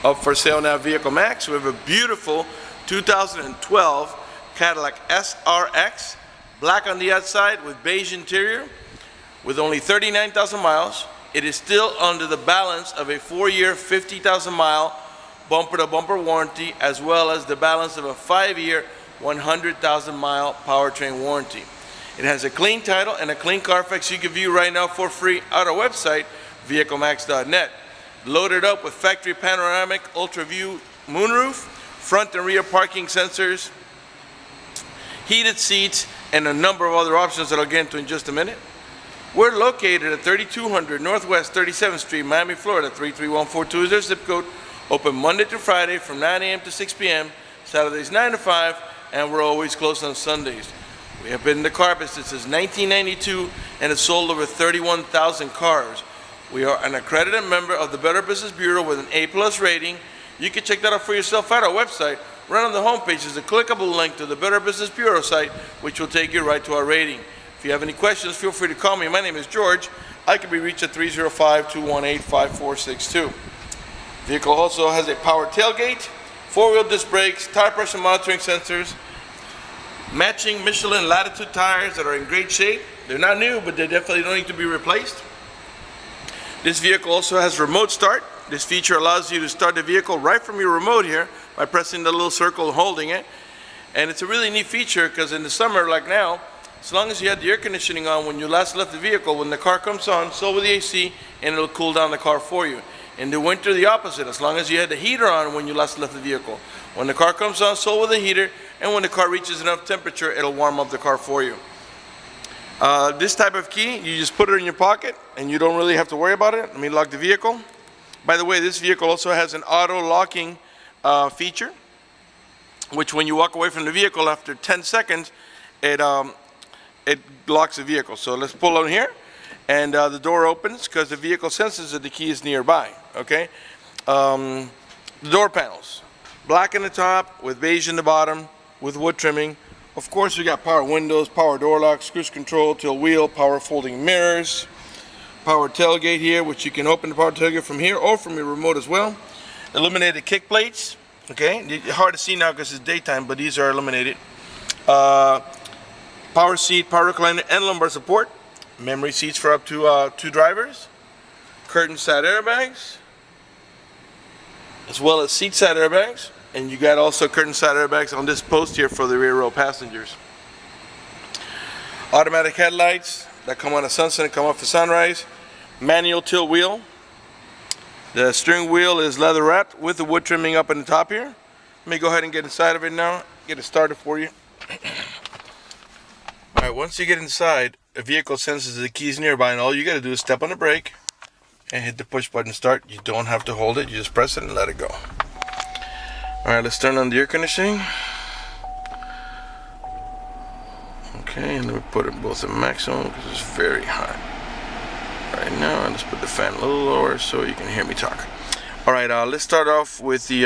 Up for sale now, Vehiclemax. We have a beautiful 2012 Cadillac SRX, black on the outside with beige interior, with only 39,000 miles. It is still under the balance of a 4-year, 50,000-mile bumper-to-bumper warranty, as well as the balance of a 5-year, 100,000-mile powertrain warranty. It has a clean title and a clean Carfax you can view right now for free at our website, vehiclemax.net. Loaded up with factory panoramic ultra view moonroof, front and rear parking sensors, heated seats, and a number of other options that I'll get into in just a minute. We're located at 3200 Northwest 37th Street, Miami, Florida. 33142 is our zip code. Open Monday through Friday from 9 a.m. to 6 p.m. Saturdays 9 to 5, and we're always closed on Sundays. We have been in the car business since 1992 and have sold over 31,000 cars. We are an accredited member of the Better Business Bureau with an A+ rating. You can check that out for yourself at our website. Right on the homepage is a clickable link to the Better Business Bureau site, which will take you right to our rating. If you have any questions, feel free to call me. My name is George. I can be reached at 305-218-5462. Vehicle also has a power tailgate, 4-wheel disc brakes, tire pressure monitoring sensors, matching Michelin Latitude tires that are in great shape. They're not new, but they definitely don't need to be replaced. This vehicle also has remote start. This feature allows you to start the vehicle right from your remote here by pressing the little circle and holding it. And it's a really neat feature because in the summer, like now, as long as you had the air conditioning on when you last left the vehicle, when the car comes on, so will the AC, and it'll cool down the car for you. In the winter, the opposite. As long as you had the heater on when you last left the vehicle, when the car comes on, so will the heater, and when the car reaches enough temperature, it'll warm up the car for you. This type of key, you just put it in your pocket and you don't really have to worry about it. Let me lock the vehicle. By the way, this vehicle also has an auto locking feature, which when you walk away from the vehicle after 10 seconds, it locks the vehicle. So let's pull on here, and the door opens because the vehicle senses that the key is nearby. Okay. The door panels, black in the top with beige in the bottom with wood trimming. Of course, we got power windows, power door locks, cruise control, tilt wheel, power folding mirrors, power tailgate here, which you can open the power tailgate from here or from your remote as well. Illuminated kick plates. Okay, hard to see now because it's daytime, but these are illuminated. Power seat, power recliner, and lumbar support. Memory seats for up to 2 drivers. Curtain side airbags, as well as seat side airbags. And you got also curtain side airbags on this post here for the rear row passengers. Automatic headlights that come on a sunset and come off a sunrise. Manual tilt wheel. The steering wheel is leather wrapped with the wood trimming up in the top here. Let me go ahead and get inside of it now, get it started for you. Alright, once you get inside, the vehicle senses the keys nearby, and all you got to do is step on the brake and hit the push button start. You don't have to hold it, you just press it and let it go. Alright, let's turn on the air conditioning. Okay, and let me put it both in maximum because it's very hot right now. Let's put the fan a little lower so you can hear me talk. Alright, let's start off with the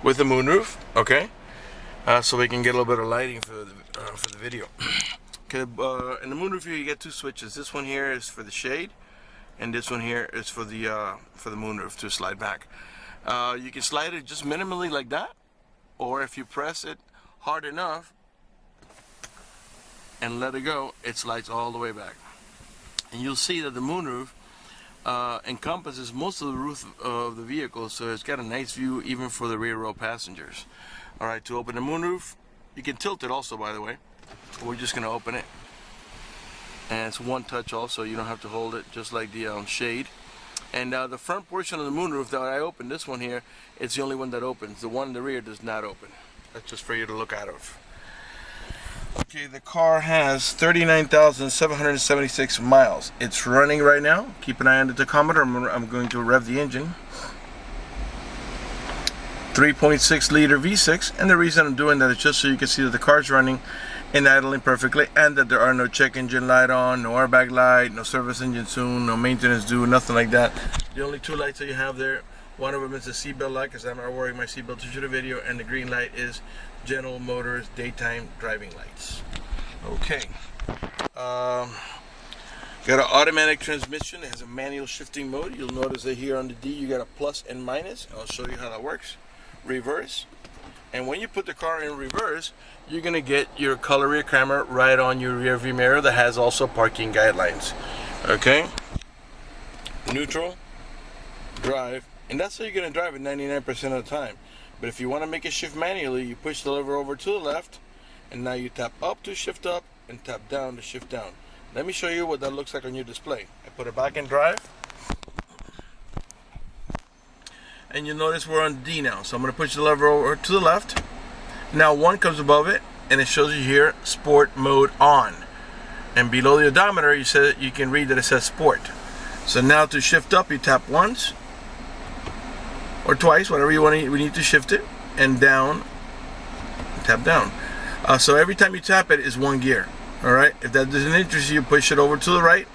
moonroof, okay? So we can get a little bit of lighting for the video. Okay, in the moonroof here you get 2 switches. This one here is for the shade, and this one here is for the moonroof to slide back. You can slide it just minimally like that, or if you press it hard enough and let it go, it slides all the way back. And you'll see that the moonroof encompasses most of the roof of the vehicle, so it's got a nice view even for the rear row passengers. Alright, to open the moonroof, you can tilt it also, by the way. We're just going to open it. And it's one touch also, you don't have to hold it, just like the shade. And the front portion of the moonroof that I opened, this one here, it's the only one that opens. The one in the rear does not open. That's just for you to look out of. Okay, the car has 39,776 miles. It's running right now. Keep an eye on the tachometer. I'm going to rev the engine. 3.6 liter V6, and the reason I'm doing that is just so you can see that the car's running and idling perfectly, and that there are no check engine light on, no airbag light, no service engine soon, no maintenance due, nothing like that. The only 2 lights that you have there, one of them is the seatbelt light because I'm not wearing my seatbelt to shoot a video, and the green light is General Motors daytime driving lights. Okay. Got an automatic transmission. It has a manual shifting mode. You'll notice that here on the D you got a plus and minus. I'll show you how that works. Reverse. And when you put the car in reverse, you're going to get your color rear camera right on your rear view mirror that has also parking guidelines. Okay? Neutral, drive, and that's how you're going to drive it 99% of the time. But if you want to make it shift manually, you push the lever over to the left, and now you tap up to shift up and tap down to shift down. Let me show you what that looks like on your display. I put it back in drive, and you'll notice we're on D now. So I'm going to push the lever over to the left. Now 1 comes above it, and it shows you here sport mode on. And below the odometer, you can read that it says sport. So now to shift up, you tap once or twice, whatever you want. We need to shift it, and down, tap down. So every time you tap it is 1 gear. All right. If that doesn't interest you, push it over to the right,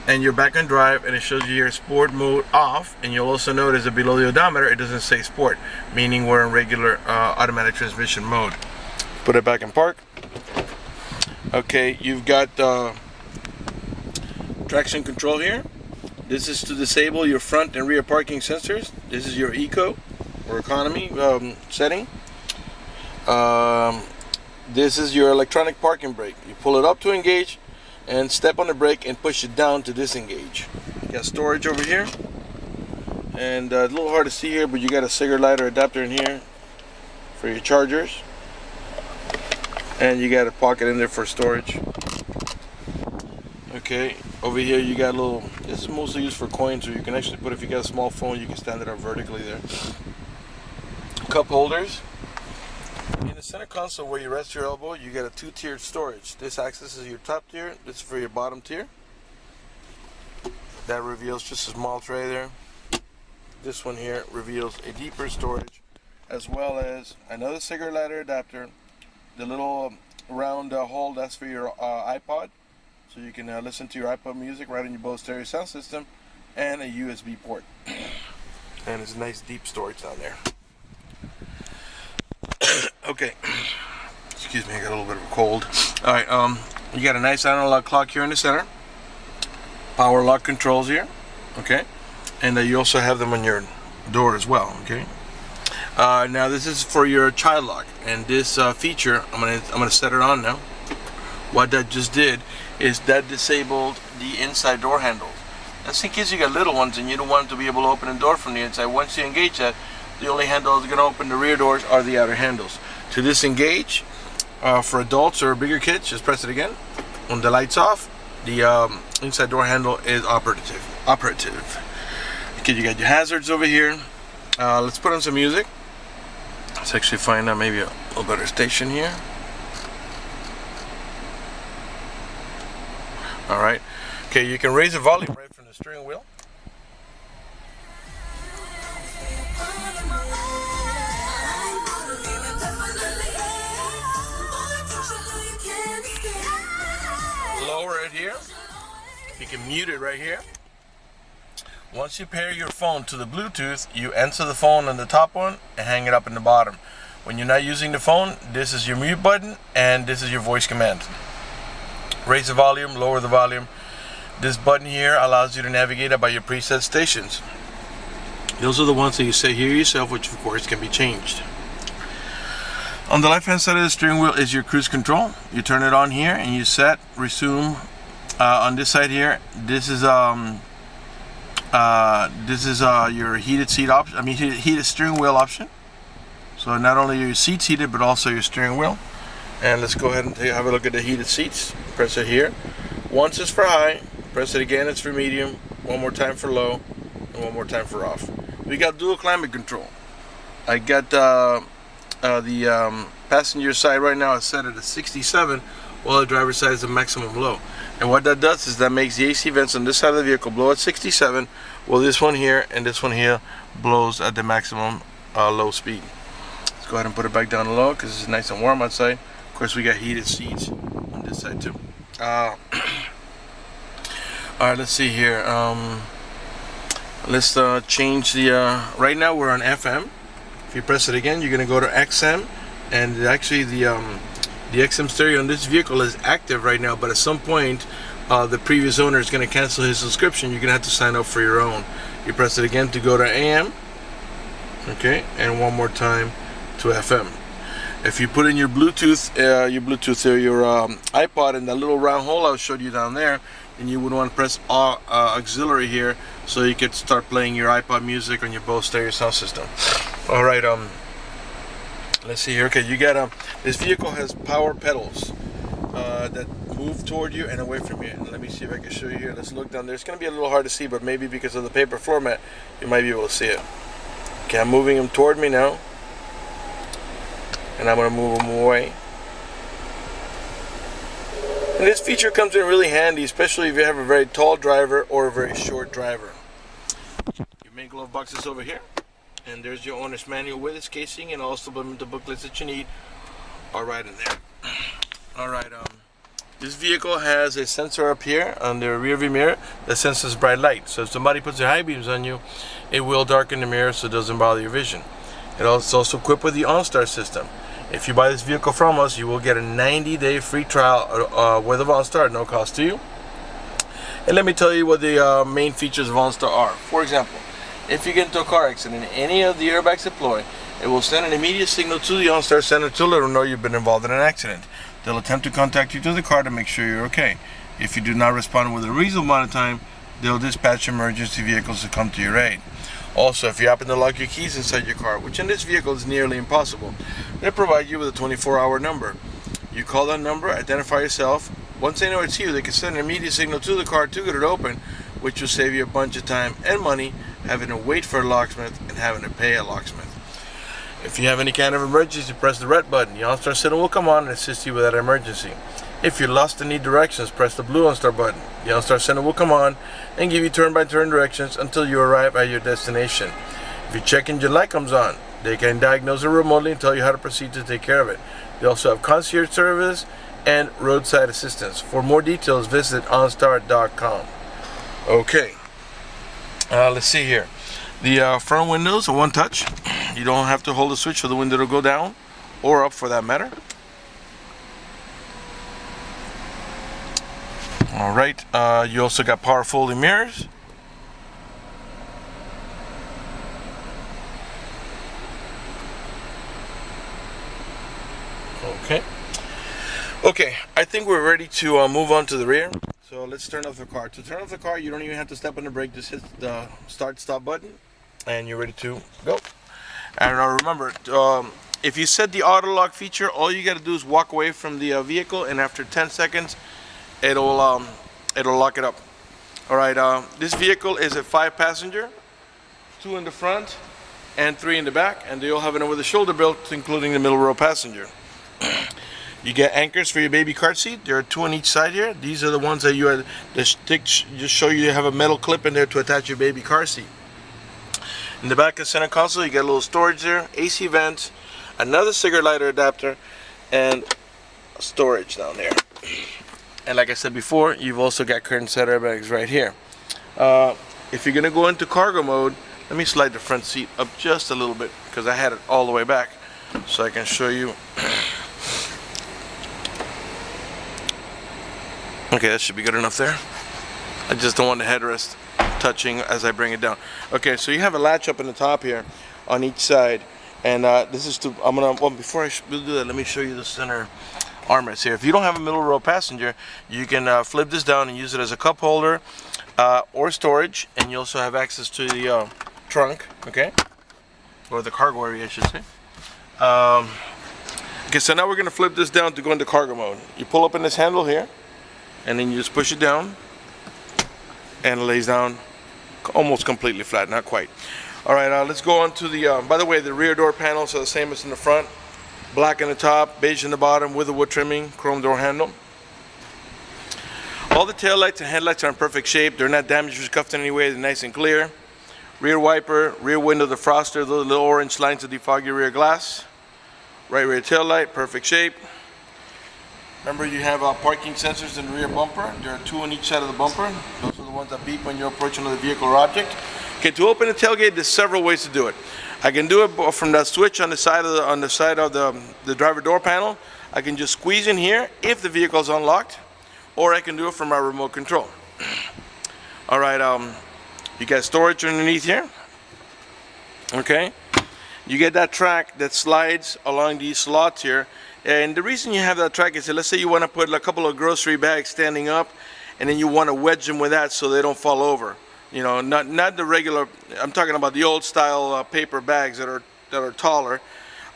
and you're back on drive, and it shows you here sport mode off. And you'll also notice that below the odometer, it doesn't say sport, meaning we're in regular automatic transmission mode. Put it back in park. Okay, you've got traction control here. This is to disable your front and rear parking sensors. This is your eco or economy setting. This is your electronic parking brake. You pull it up to engage and step on the brake and push it down to disengage. You got storage over here, and a little hard to see here, but you got a cigarette lighter adapter in here for your chargers, and you got a pocket in there for storage. Okay, over here you got a little, this is mostly used for coins, so you can actually put, if you got a small phone, you can stand it up vertically there. Cup holders. In the center console where you rest your elbow, you got a 2-tiered storage. This accesses your top tier, this is for your bottom tier. That reveals just a small tray there. This one here reveals a deeper storage, as well as another cigarette lighter adapter, the little round hole, that's for your iPod. So you can listen to your iPod music right on your Bose stereo sound system, and a USB port. And it's a nice deep storage down there. Okay. Excuse me, I got a little bit of a cold. Alright, you got a nice analog clock here in the center. Power lock controls here. Okay. And you also have them on your door as well. Okay. Now this is for your child lock, and this feature, I'm gonna set it on now. What that just did is that disabled the inside door handles. That's in case you got little ones and you don't want them to be able to open the door from the inside. Once you engage that, the only handles that are going to open the rear doors are the outer handles. To disengage, for adults or bigger kids, just press it again. When the light's off, the inside door handle is operative. Okay, you got your hazards over here. Let's put on some music. Let's actually find out maybe a little better station here. Alright, okay, you can raise the volume right from the steering wheel. Lower it here. You can mute it right here. Once you pair your phone to the Bluetooth, you enter the phone on the top one and hang it up in the bottom. When you're not using the phone, this is your mute button and this is your voice command. Raise the volume, lower the volume. This button here allows you to navigate by your preset stations. Those are the ones that you say hear yourself, which of course can be changed. On the left hand side of the steering wheel is your cruise control. You turn it on here and you set resume. On this side here, this is your heated seat option. Heated steering wheel option. So not only are your seats heated, but also your steering wheel. And let's go ahead and have a look at the heated seats. Press it here. Once is for high. Press it again, it's for medium. One more time for low. And one more time for off. We got dual climate control. I got the passenger side right now is set at a 67, while the driver's side is the maximum low. And what that does is that makes the AC vents on this side of the vehicle blow at 67, while this one here and this one here blows at the maximum low speed. Let's go ahead and put it back down low because it's nice and warm outside. Of course, we got heated seats on this side too. Alright, let's see here. Let's change the, right now we're on FM. If you press it again, you're going to go to XM, and actually the XM stereo on this vehicle is active right now, but at some point the previous owner is going to cancel his subscription, you're going to have to sign up for your own. You press it again to go to AM, okay, and one more time to FM. If you put in your Bluetooth or your iPod in that little round hole I showed you down there, then you would want to press auxiliary here so you could start playing your iPod music on your Bose stereo sound system. All right, let's see here. Okay, you got this vehicle has power pedals that move toward you and away from you. And let me see if I can show you here. Let's look down there. It's going to be a little hard to see, but maybe because of the paper floor mat, you might be able to see it. Okay, I'm moving them toward me now, and I'm going to move them away. And this feature comes in really handy, especially if you have a very tall driver or a very short driver. Your main glove box is over here, and there's your owner's manual with its casing, and also the booklets that you need are right in there. All right, this vehicle has a sensor up here on the rear view mirror that senses bright light. So if somebody puts their high beams on you, it will darken the mirror so it doesn't bother your vision. It's also equipped with the OnStar system. If you buy this vehicle from us, you will get a 90-day free trial with of OnStar at no cost to you. And let me tell you what the main features of OnStar are. For example, if you get into a car accident and any of the airbags deploy, it will send an immediate signal to the OnStar center to let them know you've been involved in an accident. They'll attempt to contact you to the car to make sure you're okay. If you do not respond within a reasonable amount of time, they'll dispatch emergency vehicles to come to your aid. Also, if you happen to lock your keys inside your car, which in this vehicle is nearly impossible, they provide you with a 24-hour number. You call that number, identify yourself. Once they know it's you, they can send an immediate signal to the car to get it open, which will save you a bunch of time and money having to wait for a locksmith and having to pay a locksmith. If you have any kind of emergency, press the red button. The OnStar center will come on and assist you with that emergency. If you're lost and need directions, press the blue OnStar button. The OnStar center will come on and give you turn-by-turn directions until you arrive at your destination. If your check engine light comes on, they can diagnose it remotely and tell you how to proceed to take care of it. They also have concierge service and roadside assistance. For more details, visit onstar.com. Okay, let's see here. The front windows are one touch. You don't have to hold the switch for the window to go down or up for that matter. Alright, you also got power folding mirrors. Okay, I think we're ready to move on to the rear. So let's turn off the car. To turn off the car, you don't even have to step on the brake. Just hit the start-stop button and you're ready to go. And remember, if you set the auto lock feature, all you got to do is walk away from the vehicle, and after 10 seconds it'll lock it up. All right, this vehicle is a 5-passenger, 2 in the front and 3 in the back, and they all have an over-the-shoulder belt, including the middle row passenger. You get anchors for your baby car seat. There are 2 on each side here. These are the ones that the stick just show you have a metal clip in there to attach your baby car seat. In the back of the center console, you got a little storage there, AC vents, another cigarette lighter adapter, and storage down there. And like I said before, you've also got curtain set airbags right here. If you're gonna go into cargo mode, let me slide the front seat up just a little bit because I had it all the way back, so I can show you. Okay, that should be good enough there. I just don't want the headrest touching as I bring it down. Okay, so you have a latch up in the top here on each side, and this is to, before I do that, let me show you the center armrest here. If you don't have a middle row passenger, you can flip this down and use it as a cup holder or storage, and you also have access to the trunk, okay, or the cargo area, I should say. Okay, so now we're gonna flip this down to go into cargo mode. You pull up in this handle here, and then you just push it down, and it lays down almost completely flat, not quite. All right, let's go on to the, by the way, the rear door panels are the same as in the front. Black in the top, beige in the bottom with the wood trimming, chrome door handle. All the tail lights and headlights are in perfect shape. They're not damaged or scuffed in any way. They're nice and clear. Rear wiper, rear window defroster, the little orange lines to defog your rear glass. Right rear tail light, perfect shape. Remember, you have parking sensors in the rear bumper. There are 2 on each side of the bumper. Those are the ones that beep when you're approaching another vehicle or object. Okay, to open the tailgate, there's several ways to do it. I can do it from that switch on the side of the driver door panel. I can just squeeze in here if the vehicle is unlocked, or I can do it from my remote control. All right, you got storage underneath here. Okay, you get that track that slides along these slots here, and the reason you have that track is that, let's say you want to put a couple of grocery bags standing up, and then you want to wedge them with that so they don't fall over. You know, not the regular. I'm talking about the old style paper bags that are taller.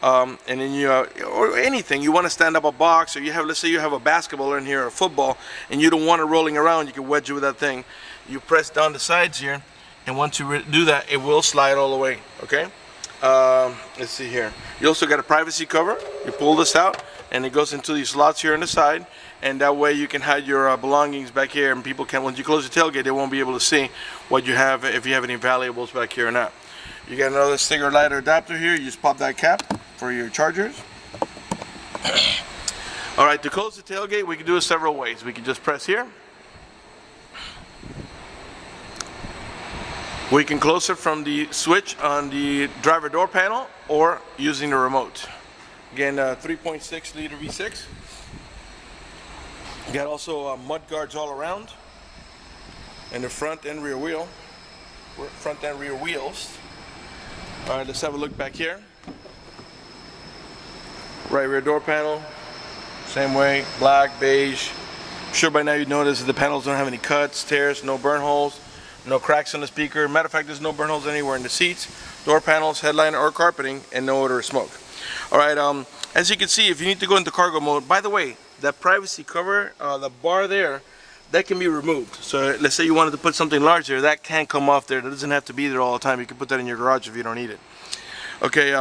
And then you or anything you want to stand up a box, or you have, let's say you have a basketball in here or a football, and you don't want it rolling around. You can wedge it with that thing. You press down the sides here, and once you do that, it will slide all the way. Okay. Let's see here. You also got a privacy cover. You pull this out, and it goes into these slots here on the side, and that way you can hide your belongings back here, and people can, once you close the tailgate, they won't be able to see what you have, if you have any valuables back here or not. You got another cigarette lighter adapter here. You just pop that cap for your chargers. All right, to close the tailgate, we can do it several ways. We can just press here. We can close it from the switch on the driver door panel or using the remote. Again, 3.6 liter V6. You got also mud guards all around, and the front and rear wheel. Front and rear wheels. All right, let's have a look back here. Right rear door panel, same way, black, beige. I'm sure by now you noticed that the panels don't have any cuts, tears, no burn holes, no cracks on the speaker. Matter of fact, there's no burn holes anywhere in the seats, door panels, headliner, or carpeting, and no odor of smoke. All right, as you can see, if you need to go into cargo mode, by the way, that privacy cover, the bar there, that can be removed. So let's say you wanted to put something larger, that can come off there. That doesn't have to be there all the time. You can put that in your garage if you don't need it. Okay,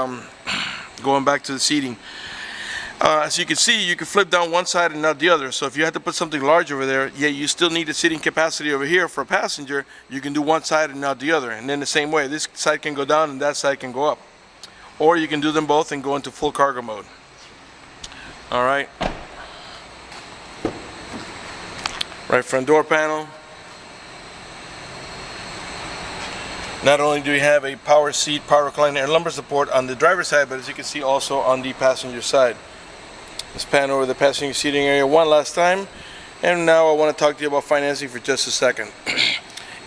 going back to the seating. As you can see, you can flip down one side and not the other. So if you had to put something large over there, yeah, you still need the seating capacity over here for a passenger, you can do one side and not the other. And then the same way, this side can go down and that side can go up. Or you can do them both and go into full cargo mode. All right. Right front door panel. Not only do we have a power seat, power recliner, and lumbar support on the driver's side, but as you can see also on the passenger side. Let's pan over the passenger seating area one last time, and now I want to talk to you about financing for just a second.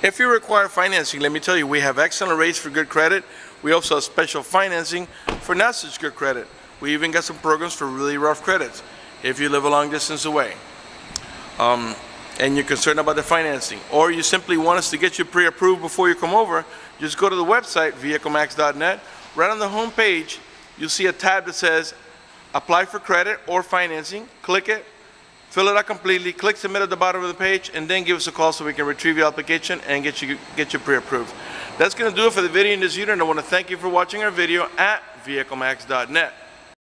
If you require financing, let me tell you, we have excellent rates for good credit. We also have special financing for not such good credit. We even got some programs for really rough credits if you live a long distance away. And you're concerned about the financing, or you simply want us to get you pre-approved before you come over, just go to the website, vehiclemax.net. Right on the home page, you'll see a tab that says apply for credit or financing. Click it, fill it out completely, click submit at the bottom of the page, and then give us a call so we can retrieve your application and get you pre-approved. That's going to do it for the video in this unit, and I want to thank you for watching our video at vehiclemax.net.